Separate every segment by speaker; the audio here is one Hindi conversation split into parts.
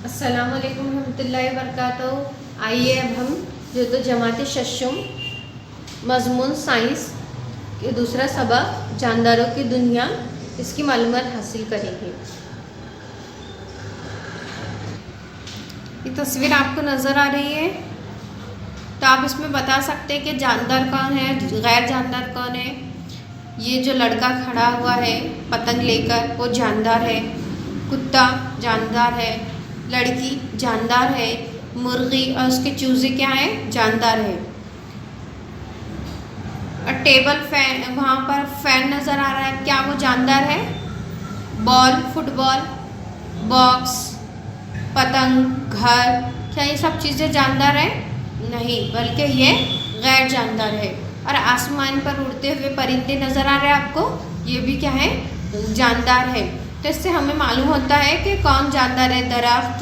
Speaker 1: अस्सलाम वालेकुम रहमतुल्लाहि वबरकातुहू। आइए अब हम जो तो जमात शशुम मजमून साइंस के दूसरा सबक जानदारों की दुनिया इसकी मालूमात हासिल करेंगे। ये तस्वीर आपको नज़र आ रही है, तो आप इसमें बता सकते हैं कि जानदार कौन है, गैर जानदार कौन है। ये जो लड़का खड़ा हुआ है पतंग लेकर वो जानदार है, कुत्ता जानदार है, लड़की जानदार है, मुर्गी और उसके चूजे क्या है, जानदार है। और टेबल फैन, वहाँ पर फैन नज़र आ रहा है, क्या वो जानदार है। बॉल, फुटबॉल, बॉक्स, पतंग, घर, क्या ये सब चीज़ें जानदार है? नहीं, बल्कि ये गैर जानदार है। और आसमान पर उड़ते हुए परिंदे नज़र आ रहे हैं आपको, ये भी क्या है, जानदार है। तो इससे हमें मालूम होता है कि कौन जानदार है। दरख्त,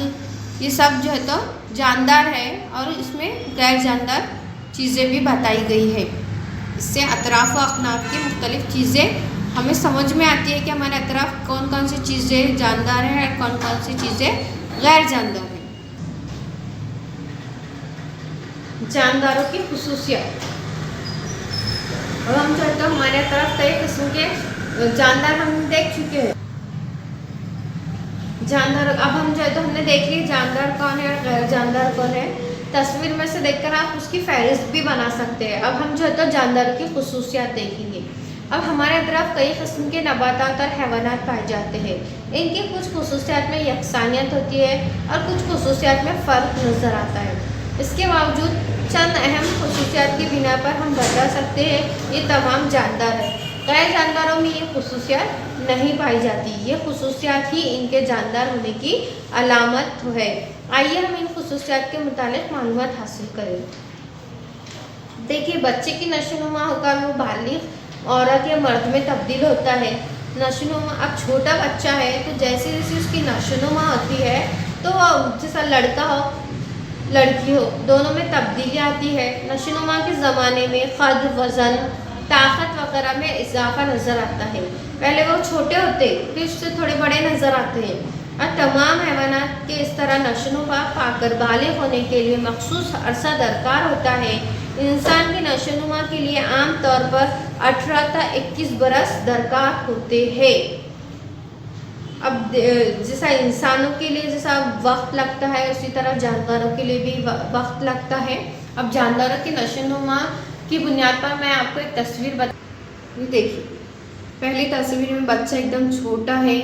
Speaker 1: ये सब जो है तो जानदार है और इसमें गैर जानदार चीज़ें भी बताई गई है। इससे अतराफ़ व अखनाफ की मुख्तलिफ़ चीज़ें हमें समझ में आती है कि हमारे अतराफ़ कौन कौन सी चीज़ें जानदार हैं और कौन कौन सी चीज़ें गैर जानदार हैं। जानदारों की खुसूसियत। और हम चाहते हैं हमारे तरफ कई किस्म के जानदार हम देख चुके हैं। जानदार अब हम जो है तो हमने देख ली जानदार कौन है और गैर जानदार कौन है। तस्वीर में से देखकर आप उसकी फहरिस्त भी बना सकते हैं। अब हम जो है तो जानदारों की खुसूसियत देखेंगे। अब हमारे तरफ कई किस्म के नबातात और हैवानात पाए जाते हैं। इनकी कुछ खुसूसियत में यकसानियत होती है और कुछ खुसूसियत में फ़र्क नज़र आता है। इसके बावजूद चंद अहम खुसूसियत की बिना पर हम बता सकते हैं ये तमाम जानदार है। गैर जानदारों में ये खुसूसियत नहीं पाई जाती। ये खुसूसियत ही इनके जानदार होने की अलामत है। आइए हम इन खुसूसियत के मुतालिक मालूमात हासिल करें। देखिए, बच्चे की नशोनुमा होकर वो बालिग औरत या मर्द में तब्दील होता है। नशोनुमा, अब छोटा बच्चा है तो जैसे जैसे उसकी नशोनुमा होती है तो जैसा लड़का हो लड़की हो, दोनों में तब्दीली आती है। नशोनुमा के ज़माने में क़द, वज़न, ताकत वगैरह में इजाफा नज़र आता है। पहले वो छोटे होते फिर उससे थोड़े बड़े नज़र आते हैं। और तमाम हैवानात के इस तरह नशोनुमा पाकर बालिग होने के लिए मखसूस अरसा दरकार होता है। इंसान की नशोनुमा के लिए आम तौर पर 18 से 21 बरस दरकार होते हैं। अब जैसा इंसानों के लिए जैसा वक्त लगता है उसी तरह जानवरों के लिए भी वक्त लगता है। अब जानवरों की नशोनुमा की बुनियाद पर मैं आपको एक तस्वीर बता। देखिए, पहली तस्वीर में बच्चा एकदम छोटा है,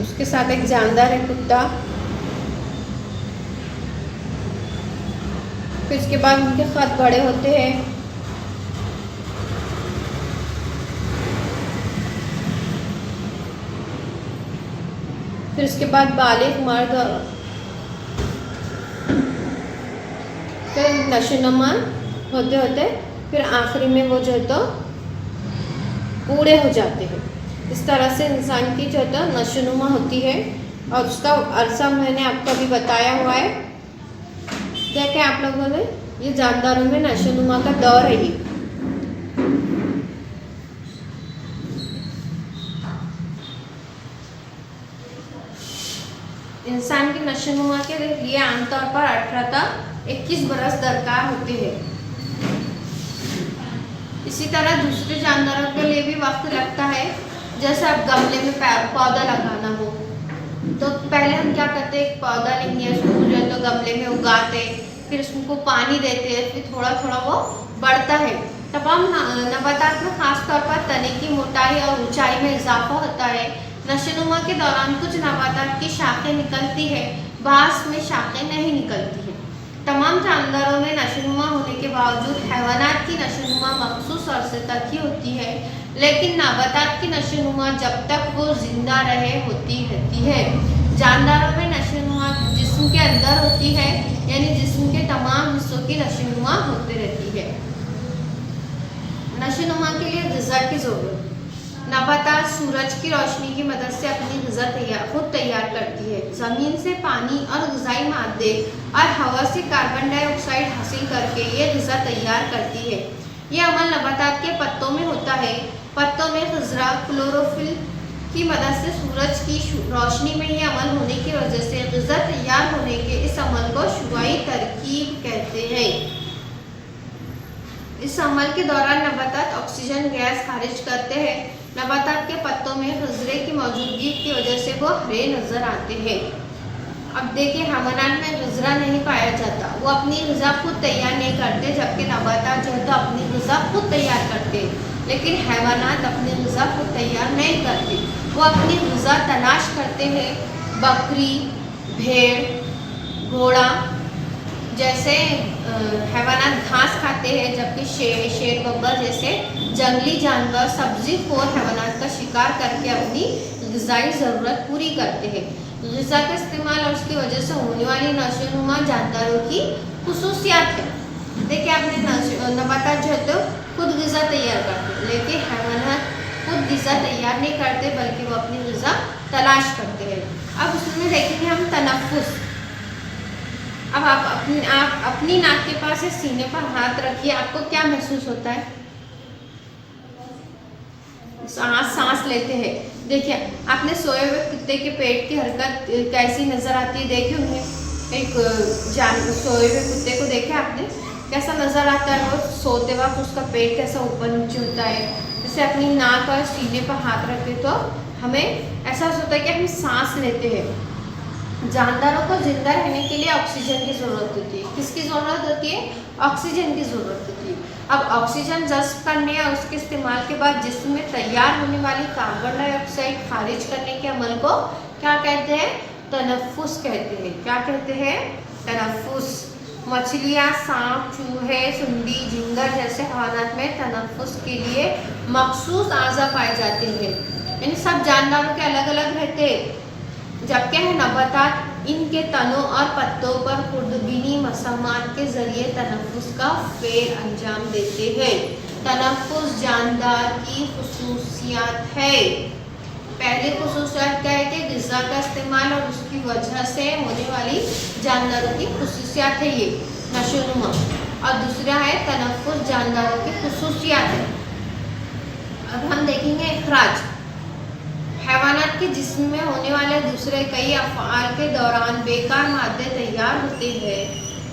Speaker 1: उसके साथ एक जानदार है कुत्ता। फिर इसके बाद उनके कद बड़े होते हैं। फिर इसके बाद बालिग मर्द, फिर नशोनुमा होते होते फिर आखिरी में वो जो है तो बूढ़े हो जाते हैं। इस तरह से इंसान की जो है तो नशोनुमा होती है और उसका अरसा मैंने आपको अभी बताया हुआ है। क्या क्या आप लोगों ने, ये जानदारों में नशोनुमा का दौर है। ये इंसान की नशोनुमा के लिए आमतौर पर 18 से 21 बरस दरकार होते हैं। इसी तरह दूसरे जानदारों के लिए भी वक्त लगता है। जैसे अब गमले में पौधा लगाना हो तो पहले हम क्या करते हैं, एक पौधा लेंगे, उसको जो है तो गमले में उगाते, फिर उसको पानी देते, फिर थोड़ा थोड़ा वो बढ़ता है। तमाम नबातात में खास तौर पर तने की मोटाई और ऊंचाई में इजाफा होता है। नशोनुमा के दौरान कुछ नबातात की शाखें निकलती है, बाज़ में शाखें नहीं निकलती हैं। तमाम जानदारों में नशोनुमा होने के बावजूद हैवानात की नशोनुमा मखसूस अरसे तक ही होती है, लेकिन नबातात की नशोनुमा जब तक वो जिंदा रहे होती रहती है। जानदारों में नशोनुमा जिस्म के अंदर होती है, यानी जिस्म के तमाम हिस्सों की नशोनुमा होती रहती है। नशोनुमा के लिए ग़िज़ा की ज़रूरत। नबातात सूरज की रोशनी की मदद से अपनी ग़िज़ा खुद तैयार करती है। ज़मीन से पानी और ग़िज़ाई मादे और हवा से कार्बन डाइऑक्साइड हासिल करके ये ग़िज़ा तैयार करती है। ये अमल नबातात के पत्तों में होता है। पत्तों में खजरा क्लोरोफिल की मदद से सूरज की रोशनी में ही अमल होने की वजह से ग़िज़ा तैयार होने के इस अमल को शुआई तरकीब कहते हैं। इस अमल के दौरान नबातात ऑक्सीजन गैस खारिज करते हैं। नबातात के पत्तों में खजरे की मौजूदगी की वजह से वो हरे नजर आते हैं। अब देखिए हैवानात में ग़िज़ा नहीं पाया जाता, वो अपनी ग़िज़ा खुद तैयार नहीं करते, जबकि नबातात जो है तो अपनी ग़िज़ा खुद तैयार करते हैं। लेकिन हैवानात अपनी ग़िज़ा खुद तैयार नहीं करते, वो अपनी ग़िज़ा तलाश करते हैं। बकरी, भेड़, घोड़ा जैसे हैवानात घास खाते हैं, जबकि शेर बब्बर जैसे जंगली जानवर सब्ज़ीखोर हैवानात का शिकार करके अपनी ग़िज़ाई ज़रूरत पूरी करते हैं। ग़िज़ा का इस्तेमाल और उसकी वजह से होने वाली नशोनुमा जानदारों की खुसूसियात है। देखिए आपने नबातात जो है तो खुद ग़िज़ा तैयार करते हैं, लेकिन हैवानात खुद ग़िज़ा तैयार नहीं करते, बल्कि वो अपनी ग़िज़ा तलाश करते हैं। अब उसमें देखेंगे हम तनफ़ुस। अब आप अपनी नाक के पास या सीने पर हाथ रखिए, आपको क्या महसूस होता है? सांस लेते हैं। देखिए आपने सोए हुए कुत्ते के पेट की हरकत कैसी नजर आती है, देखे होंगे। एक सोए हुए कुत्ते को देखे आपने, कैसा नजर आता है? वो सोते वक्त उसका पेट कैसा ऊपर नीचे होता है। जैसे अपनी नाक और सीने पर हाथ रखे तो हमें एहसास होता है कि हम सांस लेते हैं। जानदारों को जिंदा रहने के लिए ऑक्सीजन की ज़रूरत होती है। किसकी ज़रूरत होती है? ऑक्सीजन की ज़रूरत होती है। अब ऑक्सीजन जज्ब करने या उसके इस्तेमाल के बाद जिस्म में तैयार होने वाली कार्बन डाइऑक्साइड खारिज करने के अमल को क्या कहते हैं? तनफ़ुस कहते हैं। क्या कहते हैं? तनफ़ुस। मछलियाँ, सांप, चूहे, सुंडी, झिंगर जैसे हैवानात में तनफ़ुस के लिए मखसूस आज़ा पाए जाते हैं। इन सब जानदारों के अलग अलग रहते हैं, जबकि नबातात इनके तनों और पत्तों पर खुर्दबीनी मसमात के जरिए तनफ़ुस का फ़ेल अंजाम देते हैं। तनफ़ुस जानदार की खुसूसियात है। पहली खुसूसियात क्या है कि ग़िज़ा का इस्तेमाल और उसकी वजह से होने वाली जानदारों की खुसूसियात है, ये नशोनुमा। और दूसरा है तनफ़ुस जानदारों की खुसूसियात है। अब हम देखेंगे इखराज। हैवानात के जिस्म में होने वाले दूसरे कई अफ़आल के दौरान बेकार मादे तैयार होते हैं,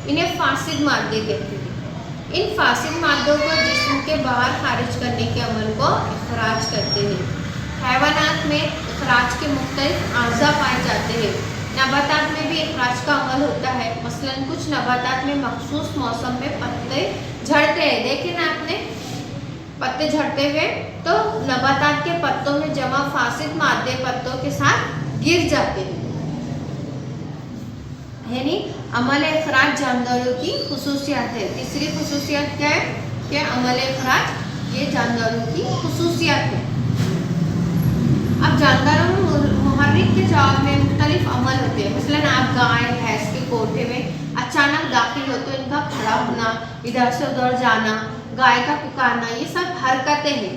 Speaker 1: इन्हें फासिद मादे कहते हैं। इन फासिद मादों को जिस्म के बाहर खारिज करने के अमल को इखराज कहते हैं। हैवानात में इखराज के मुख्तलिफ आज़ा पाए जाते हैं। नबातात में भी इखराज का अमल होता है। मसलन कुछ नबातात में मखसूस मौसम में पत्ते झड़ते हैं। देखें ना आपने पत्ते झड़ते हुए, तो नबातात के पत्तों में जमा फासिद मादे पत्तों के साथ गिर जाते हैं। यानी अमल इखराज जानदारों की खुसूसियात है। तीसरी खुसूसियत क्या है? कि अमल इखराज ये जानदारों की खुसूसियात है। अब जानदारों में मुहर्रिक के जवाब में मुख्तलिफ अमल होते हैं। मसलन आप गाय भैंस के कोठे में अचानक दाखिल हो तो इनका खड़ा होना, इधर से उधर जाना, गाय का पुकारना, ये सब हरकतें हैं।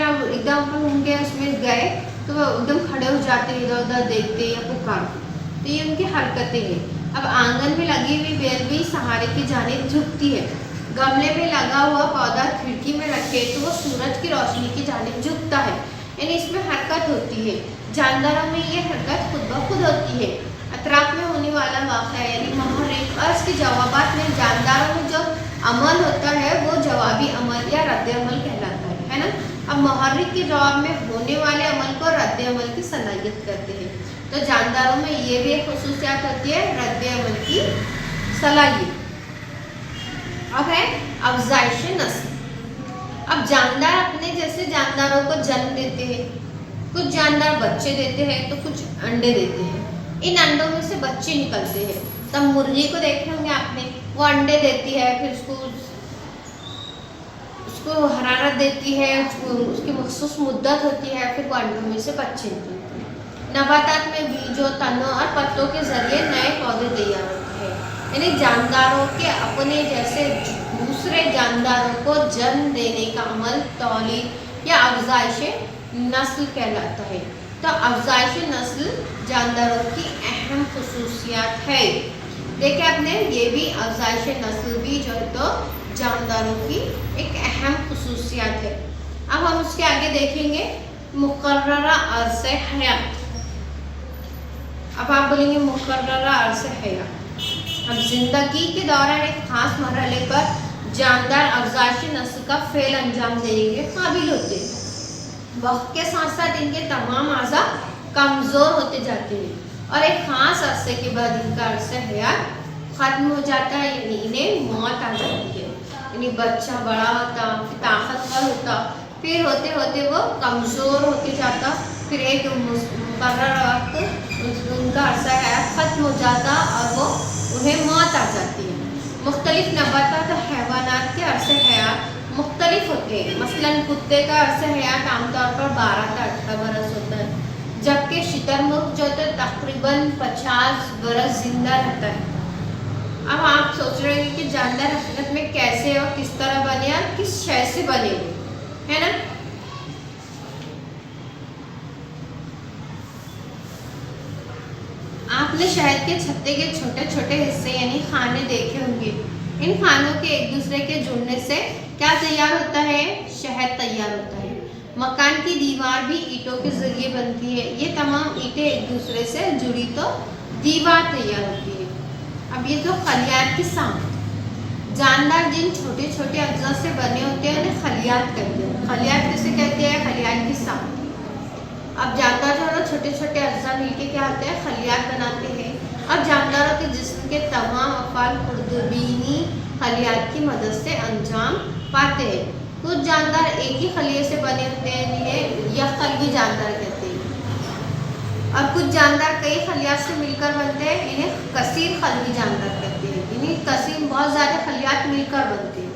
Speaker 1: आप एकदम उनके उसमें गए तो वो एकदम खड़े हो जाते, इधर उधर देखते या पुकारते, तो ये उनकी हरकतें हैं। अब आंगन में लगी हुई बेल भी सहारे की जानिब झुकती है। गमले में लगा हुआ पौधा खिड़की में रखे तो वो सूरज की रोशनी की जानिब झुकता है, यानी इसमें हरकत होती है। जानदारों में ये हरकत खुद ब खुद होती है। अतराफ में होने वाला वाक़या यानी मुहर्रिक और इसके जवाबात में जानदारों में जो अमल होता है वो जवाबी अमल या रद्द अमल कहलाता है ना। अब मुहर्रिक के जवाब में होने वाले अमल को रद्द अमल की सलाहियत करते हैं। तो जानदारों में ये भी एक खुसूसियत होती है, रद्द अमल की सलाहियत। अब है अफ़ज़ाइश नस्ल। अब जानदार अपने जैसे जानदारों को जन्म देते हैं। कुछ जानदार बच्चे देते हैं तो कुछ अंडे देते हैं। इन अंडों में से बच्चे निकलते हैं। तब मुर्गी को देखे होंगे आपने, वो अंडे देती है, फिर उसको हरारत देती है, उसकी मखसूस मुद्दत होती है, फिर वो अंडों में से बच्चे निकलते हैं। नबातात में बीजों, तनों और पत्तों के जरिए नए पौधे तैयार होते हैं। यानी जानदारों के अपने जैसे दूसरे जानदारों को जन्म देने का अमल तौलीद या अफ़ज़ाइश नस्ल कहलाता है। तो अफ़ज़ाइश नस्ल जानदारों की अहम खुसूसियात है। देखिए आपने, ये भी अफ़ज़ाइश नस्ल भी जो है तो जानदारों की एक अहम खुसूसियत है। अब हम उसके आगे देखेंगे मुकर्ररा अर्ज़ हयात। अब आप बोलेंगे मुकर्ररा अर्ज़ हयात। अब जिंदगी के दौरान एक खास मरहले पर जानदार अफ़ज़ाइश नस्ल का फ़ेल अंजाम देने के काबिल होते हैं। वक्त के साथ साथ इनके तमाम अज़ा कमज़ोर होते जाते हैं और एक ख़ास अरसे के बाद इनका अर्ज़ हयात ख़त्म हो जाता है, यानी इन्हें मौत आ जाती है। यानी बच्चा बड़ा होता, फिर ताकतवर होता, फिर होते होते वो कमज़ोर होते जाता, फिर एक मुकर्रर वक्त उनका अर्सा हयात ख़त्म हो जाता और वो उन्हें मौत आ जाती है। मुख्तलिफ नबातात और हैवानात के अर्से हयात मुख्तलिफ होते हैं। मसलन कुत्ते का अर्से हयात आमतौर पर 12 से 18 बरस होता है, जबकि शुतुरमुर्ग जो तो तकरीबन 50 बरस जिंदा रहता है। अब आप सोच रहे हैं कि जानदार हकीकत में कैसे और किस तरह बने और किस शय से बने, है ना। आपने शहद के छत्ते के छोटे छोटे हिस्से यानी खाने देखे होंगे। इन खानों के एक दूसरे के जुड़ने से क्या तैयार होता है? शहद तैयार होता है। मकान की दीवार भी ईंटों के जरिए बनती है। ये तमाम ईंटें एक दूसरे से जुड़ी तो दीवार तैयार होती है। अब ये तो खलियात की साम जानदार जिन छोटे छोटे अज्जा से बने होते हैं उन्हें खलियात कहते हैं। खलियात किसे कहते हैं? खलियात की साम। अब जानदार जो है छोटे छोटे अज्जा मिलके क्या होते हैं? खलियात बनाते हैं। और जानदारों के जिस्म के तमाम अफ़ाल खुर्दबीनी खलियात की मदद से अंजाम पाते हैं। कुछ जानदार एक ही खलिए से बने होते हैं, जिन्हें यकल्बी जानदार कहते हैं। और कुछ जानदार कई खलियात से मिलकर बनते हैं, इन्हें कसीर खल्बी जानदार कहते हैं। इन्हें कसीर बहुत ज़्यादा खलियात मिलकर बनते हैं।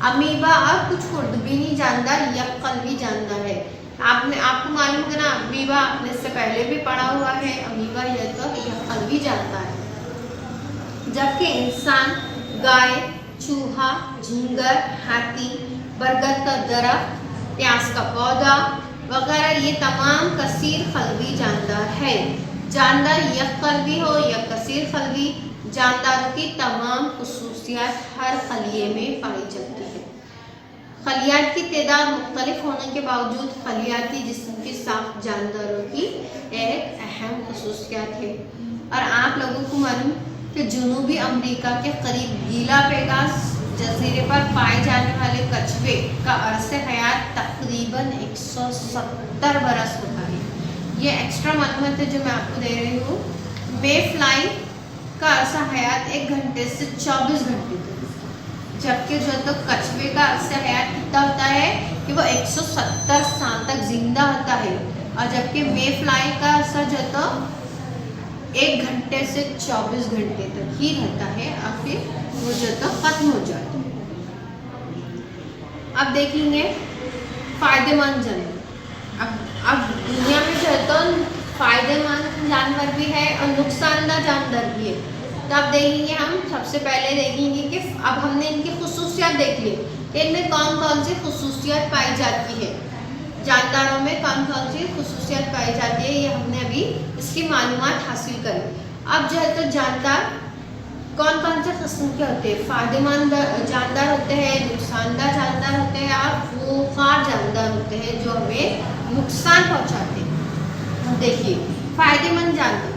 Speaker 1: अमीबा और कुछ खुर्दबीनी जानदार यकल्बी जानदार है। आपको मालूम है ना, अमीबा आपने इससे पहले भी पढ़ा हुआ है। अमीबा यह तो यकल्बी जानदार है, जबकि इंसान, गाय, चूहा, झींगर, हाथी, बरगद का दरख्त, प्याज का पौधा वगैरह ये तमाम कसीर खल्बी जानदार है। जानदार यकल्बी हो या कसीर खल्बी, जानदारों की तमाम खुसूसियात हर खलिए में पाई जाती है। खलियात की तादाद मुख्तलिफ होने के बावजूद खलियाती जिस्म की साख जानदारों की एक अहम खुसूसियत है। और आप लोगों को मालूम कि जनूबी अमेरिका के करीब गीला पेगास जजीरे पर पाए जाने वाले कछुए का अरसे हयात तकरीबन 170 बरस होता है। ये एक्स्ट्रा मालूमात है जो मैं आपको दे रही हूँ। मे फ्लाई का अरसा हयात 1 घंटे से 24 घंटे तक, जबकि जो तो कछुए का अरसा हयात कितना होता है कि वो 170 साल तक जिंदा होता है। और जबकि मे फ्लाई का अरसा जो तो 1 घंटे से 24 घंटे तक ही रहता है और फिर वो जो तो खत्म हो जाता है। अब देखेंगे फायदेमंद जानवर। अब दुनिया में जो है तो फायदेमंद जानवर भी है और नुकसानदा जानवर भी है। तो अब देखेंगे हम सबसे पहले देखेंगे कि अब हमने इनकी खुसूसियत देख ली, इनमें कौन कौन सी खुसूसियत पाई जाती है, जानदारों में कौन कौन सी खुसूसियत पाई जाती है, ये हमने अभी इसकी मालूमात हासिल करी। अब जो है तो जानदार कौन कौन से किस्म के होते हैं? फायदेमंद जानदार होते हैं, नुकसानदा जानदार होते हैं और खूंखार जानदार होते हैं जो हमें नुकसान पहुँचाते हैं। देखिए फायदेमंद जानदार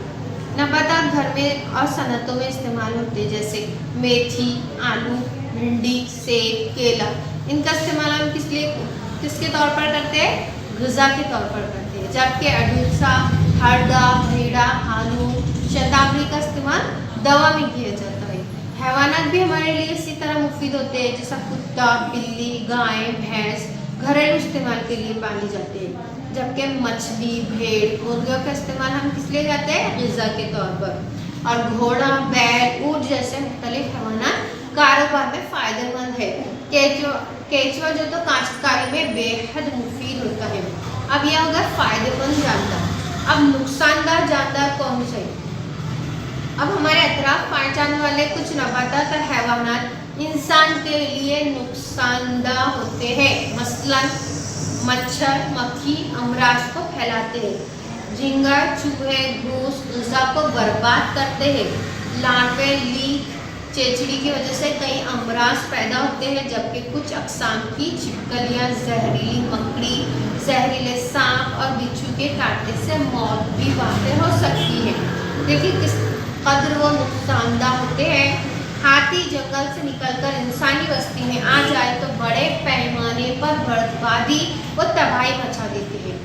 Speaker 1: नबातात घर में और सनतों में इस्तेमाल होते हैं, जैसे मेथी, आलू, भिंडी, सेब, केला। इनका इस्तेमाल हम किसके तौर पर करते हैं? ग़िज़ा के तौर पर करते हैं। जबकि अडूसा, हरदा, भेड़ा, आलू, शतावरी का इस्तेमाल दवा में किया जाता है। हैवानात भी हमारे लिए इसी तरह मुफीद होते हैं, जैसा कुत्ता, बिल्ली, गाय, भैंस घरेलू इस्तेमाल के लिए पाली जाते हैं। जबकि मछली, भेड़, मुर्गियों का इस्तेमाल हम किस लिए करते हैं? ग़िज़ा के तौर पर। और घोड़ा, बैल, ऊँट जैसे मुख्तलिफ हैवानात कारोबार में फ़ायदेमंद है। केचुआ जो तो काश्तकारी में बेहद मुफीद होता है। अब यह होगा फ़ायदेमंद जानदार। अब नुकसानदार जानदार कौन से? अब हमारे अतराफ पाए जाने वाले कुछ नबातात और हैवानात इंसान के लिए नुकसानदा होते हैं। मसलन मच्छर, मक्खी अमराज को फैलाते हैं। झींगा, चूहे, घूस ग़िज़ा को बर्बाद करते हैं। लार्वे, लीक, चेचड़ी की वजह से कई अमराज पैदा होते हैं, जबकि कुछ अक़साम की छिपकलियाँ, जहरीली मकड़ी, जहरीले सांप और बिच्छू के काटने से मौत भी वाक़ हो सकती है। देखिए किस कदर वो नुकसानदाह होते हैं। हाथी जंगल से निकलकर इंसानी बस्ती में आ जाए तो बड़े पैमाने पर बर्बादी व तबाही मचा देते हैं।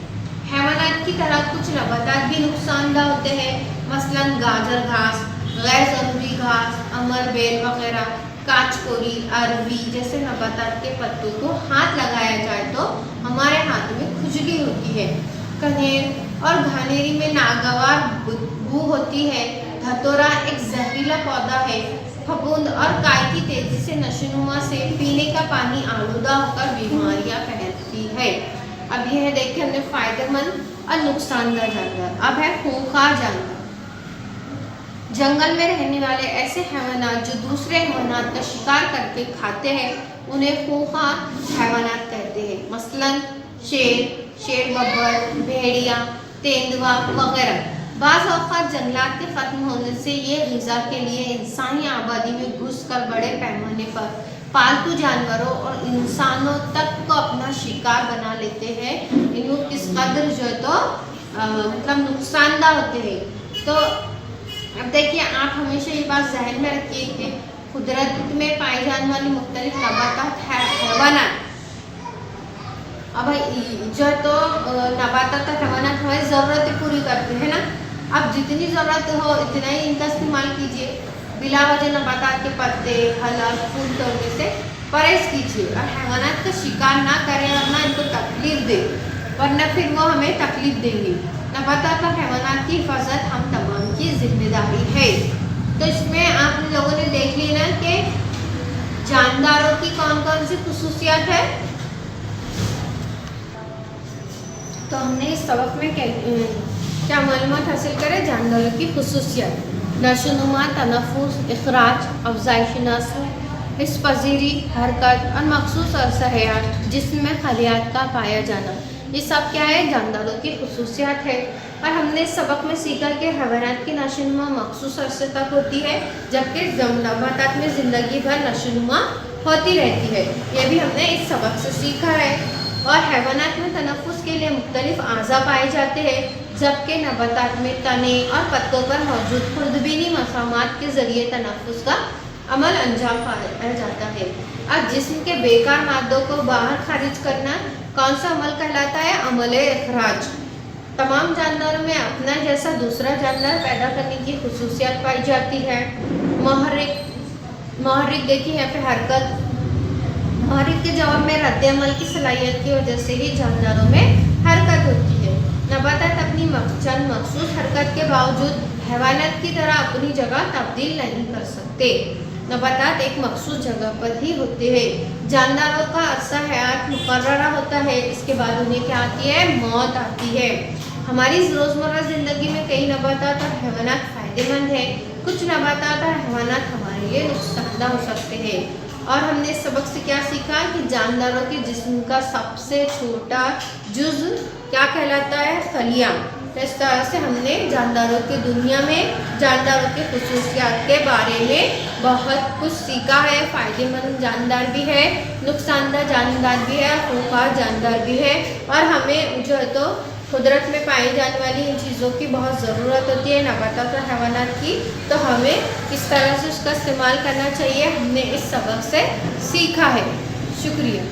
Speaker 1: हैवानात की तरह कुछ नबातात भी नुकसानदाह होते हैं, मसलन गाजर घास, गैर ज़रूरी घास, अमर बेल वगैरह। काचकोरी, अरबी जैसे नबातात के पत्तों को हाथ लगाया जाए तो हमारे हाथ में खुजली होती है। कनेर और घानेरी में नागवार बदबू होती है। धतोरा एक जहरीला पौधा है। फफूंद और काई की तेजी से नशोनुमा से पीने का पानी आलूदा होकर बीमारियां फैलती है। अब यह देखिए हमने फायदेमंद और नुकसानदार जानवर। अब है खूंखार जानवर। जंगल में रहने वाले ऐसे हैवानात जो दूसरे हैवानात का शिकार करके खाते हैं उन्हें खूंखार हैवानात कहते हैं। मसलन शेर, शेर बब्बर, भेड़िया, तेंदुआ वगैरह। बाज़ औक़ात जंगलात के ख़त्म होने से ये ग़िज़ा के लिए इंसानी आबादी में घुसकर बड़े पैमाने पर पालतू जानवरों और इंसानों तक को अपना शिकार बना लेते हैं। इनको किस कदर जो है तो मतलब नुकसानदाह होते हैं। तो अब देखिए आप हमेशा ये बात जहन में रखिए कि कुदरत में पाई जाने वाली मुख्तलिफ नबातात हैवानात, अब जो तो नबातात और हैवानात हमारी ज़रूरतें पूरी करते हैं ना। अब जितनी ज़रूरत हो इतना ही इनका इस्तेमाल कीजिए। बिला वजह नबातात के पत्ते, फल और फूल तोड़ने से परहेज़ कीजिए और हैवानात का शिकार ना करें और ना इनको तकलीफ़ दें, वरना फिर वो हमें तकलीफ़ देंगे। नबातात और हैवानात की हिफाजत हम तमाम की जिम्मेदारी है। तो इसमें आप लोगों ने देख ली ना कि जानदारों की कौन कौन सी खुसूसियात है। तो हमने इस सबक में क्या मालूमात हासिल करें? जानदारों की खुसूसियात, नशोनुमा, तनफ़ुस, इखराज, अफ़ज़ाइश नस्ल, हिस्स पज़ीरी, हरकत और मखसूस अरसा हयात जिस्म में खलियात का पाया जाना, ये सब क्या है? जानदारों की खुसूसियात है। और हमने इस सबक में सीखा कि हैवानात की नशोनुमा मखसूस अरसे तक होती है, जबकि नबातात में ज़िंदगी भर नशोनुमा होती रहती है। ये भी हमने इस सबक से सीखा है। और हैवानात में तनफ़ुस के लिए मुख्तलिफ आज़ा पाए जाते हैं, जबकि नबातात में तने और पत्तों पर मौजूद खुर्दबीनी मसामात के ज़रिए तनफ़ुस का अमल अंजाम पाया जाता है। अब जिस्म के बेकार मादों को बाहर खारिज करना कौन सा अमल कहलाता है? अमल इखराज। तमाम जानदारों में अपना जैसा दूसरा जानदार पैदा करने की खुसूसियात पाई जाती है। महर्रिक देखिए यहाँ पे हरकत, महर्रिक के जवाब में रद्द अमल की सलाहियत की वजह से ही जानदारों में हरकत होती है। नबातात अपनी चंद मखसूस हरकत के बावजूद हैवानात की तरह अपनी जगह तब्दील नहीं कर सकते। नबातात एक मखसूस जगह पर ही होते हैं। जानदारों का अरसा हयात मुकर्ररा होता है, इसके बाद उन्हें क्या आती है? मौत आती है। हमारी रोज़मर्रा ज़िंदगी में कई नबातात और हैवानात फ़ायदेमंद हैं, कुछ नबातात और हैवानात हमारे लिए नुकसानदा हो सकते हैं। और हमने इस सबक से क्या सीखा कि जानदारों के जिस्म का सबसे छोटा जुज़ क्या कहलाता है? खलिया। तो इस तरह से हमने जानदारों की दुनिया में जानदारों के खुसूसियात के बारे में बहुत कुछ सीखा है। फ़ायदेमंद जानदार भी है, नुकसानदा जानदार भी है, खूंखार जानदार भी है। और हमें जो है तो कुदरत में पाई जाने वाली इन चीज़ों की बहुत ज़रूरत होती है, नबातात और हैवानात की। तो हमें किस तरह से उसका इस्तेमाल करना चाहिए हमने इस सबक से सीखा है। शुक्रिया।